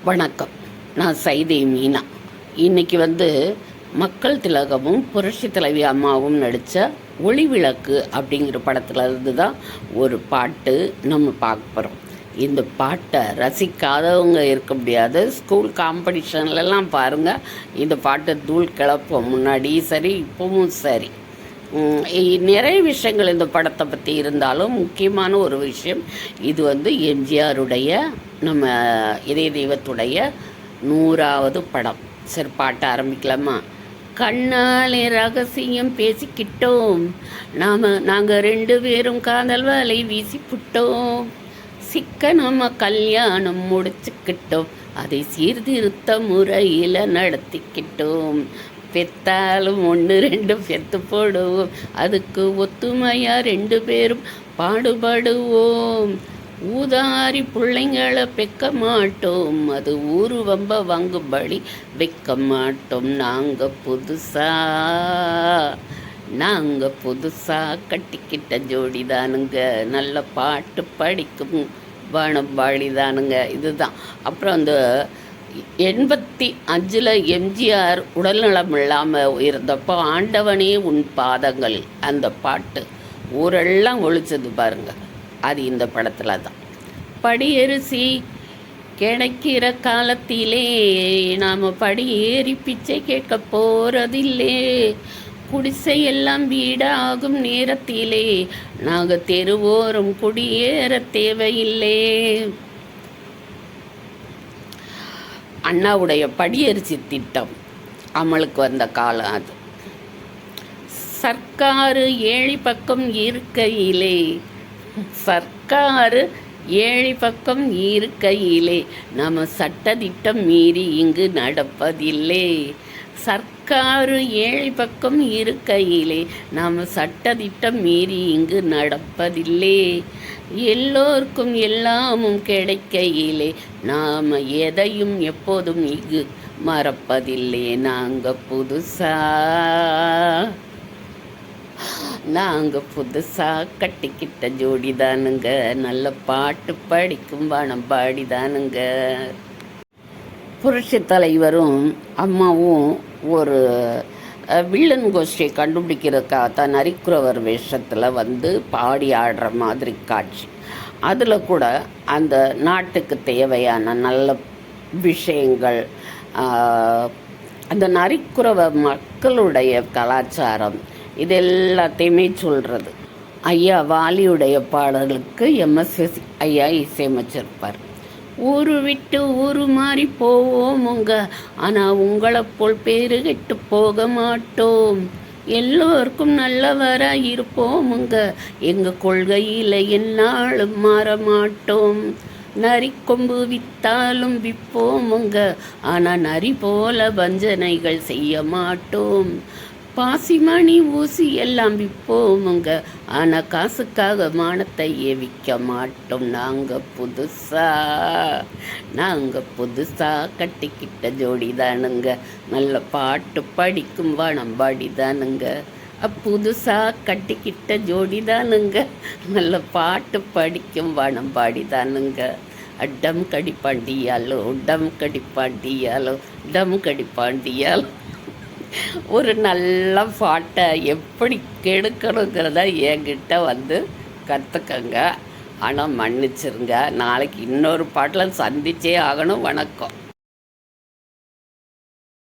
வணக்கம். நான் சைதை மீனா. இன்றைக்கி மக்கள் திலகமும் புரட்சி தலைவி அம்மாவும் நடித்த ஒளிவிளக்கு அப்படிங்கிற படத்தில் இருந்து தான் ஒரு பாட்டு நம்ம பார்க்க போகிறோம். இந்த பாட்டை ரசிக்காதவங்க இருக்க முடியாது. ஸ்கூல் காம்படிஷன்லலாம் பாருங்கள், இந்த பாட்டை தூள் கிளப்போம். முன்னாடி சரி, இப்போவும் சரி. நிறைய விஷயங்கள் இந்த படத்தை பற்றி இருந்தாலும் முக்கியமான ஒரு விஷயம், இது எம்ஜிஆருடைய நம்ம இதய தெய்வத்துடைய 100வது படம். சரி, பாட்ட ஆரம்பிக்கலாமா? கண்ணாலே ரகசியம் பேசிக்கிட்டோம், நாங்கள் 2 பேரும் காதல் வலை வீசிப்புட்டோம், நம்ம கல்யாணம் முடிச்சுக்கிட்டோம், அதை சீர்திருத்த முறையில் நடத்திக்கிட்டோம், பெத்தாலும் 1 2 பெத்து போடுவோம், அதுக்கு ஒத்துமையாக 2 பேரும் பாடுபடுவோம், ஊதாரி பிள்ளைங்களை பெக்க மாட்டோம், அது ஊரு வம்ப வாங்கும்படி வைக்க மாட்டோம், நாங்கள் புதுசாக கட்டிக்கிட்ட ஜோடி தானுங்க, நல்ல பாட்டு படிக்கும் வானம்பாடி தானுங்க. இதுதான். அப்புறம் அந்த 85 எம்ஜிஆர் உடல்நலம் இல்லாமல் இருந்தப்போ ஆண்டவனே உன் பாதங்கள், அந்த பாட்டு ஊரெல்லாம் ஒழிச்சது பாருங்க. அது இந்த படத்தில் தான். படியரிசி கிடைக்கிற காலத்திலே நாம் படி ஏறி பிச்சை கேட்க போகிறதில்லே, குடிசையெல்லாம் வீடாகும் நேரத்திலே நாங்கள் தெருவோரம் குடியேற தேவையில்லை. அண்ணாவுடைய படியரிசி திட்டம் அமலுக்கு வந்த காலம் அது. சர்க்காரு 7 பக்கம் இருக்கையிலே, சர்க்காரு 7 பக்கம் இருக்கையிலே நம்ம சட்டத்திட்டம் மீறி இங்கு நடப்பதில்லை, சர்க்காரு 7 பக்கம் இருக்கையிலே நாம் சட்டத்திட்டம் மீறி இங்கு நடப்பதில்லை, எல்லோருக்கும் எல்லாமும் கிடைக்கையிலே நாம் எதையும் எப்போதும் இங்கு மறப்பதில்லை, நாங்கள் புதுசாக கட்டிக்கிட்ட ஜோடி தானுங்க, நல்ல பாட்டு படிக்கும் வானம்பாடி தானுங்க. புரட்சி தலைவரும் அம்மாவும் ஒரு வில்லன் கோஷ்டியை கண்டுபிடிக்கிறதுக்காக தான் நரிக்குறவர் வேஷத்தில் பாடி ஆடுற மாதிரி காட்சி. அதில் கூட அந்த நாட்டுக்கு தேவையான நல்ல விஷயங்கள், அந்த நரிக்குறவ மக்களுடைய கலாச்சாரம், இது எல்லாத்தையுமே சொல்கிறது. ஐயா வாலியுடைய பாடலுக்கு எம்எஸ்எஸ் ஐயா இசையமைச்சிருப்பார். ஊரு விட்டு ஊரு மாறி போவோமுங்க, ஆனால் உங்களை போல் பேரு கெட்டு போக மாட்டோம், எல்லோருக்கும் நல்லவராக இருப்போமுங்க, எங்கள் கொள்கையில் என்னாலும் மாற மாட்டோம், நரி கொம்பு வித்தாலும் விற்போமுங்க, ஆனால் நரி போல வஞ்சனைகள் செய்ய மாட்டோம், பாசிமணி ஊசி எல்லாம் விற்போமுங்க, ஆனால் காசுக்காக மானத்தையே விற்க மாட்டோம், நாங்கள் புதுசாக கட்டிக்கிட்ட ஜோடி தானுங்க, நல்ல பாட்டு படிக்கும் வானம்பாடி தானுங்க, புதுசாக கட்டிக்கிட்ட ஜோடி தானுங்க, நல்ல பாட்டு படிக்கும் வானம்பாடி தானுங்க, டம் கடிப்பாண்டியாலோ டம் கடிப்பாண்டியாலோ. ஒரு நல்ல பாட்டை எப்படி கெடுக்கணுங்கிறத என்கிட்ட கற்றுக்கங்க. ஆனால் மன்னிச்சிருங்க, நாளைக்கு இன்னொரு பாட்டில் சந்திச்சே ஆகணும். வணக்கம்.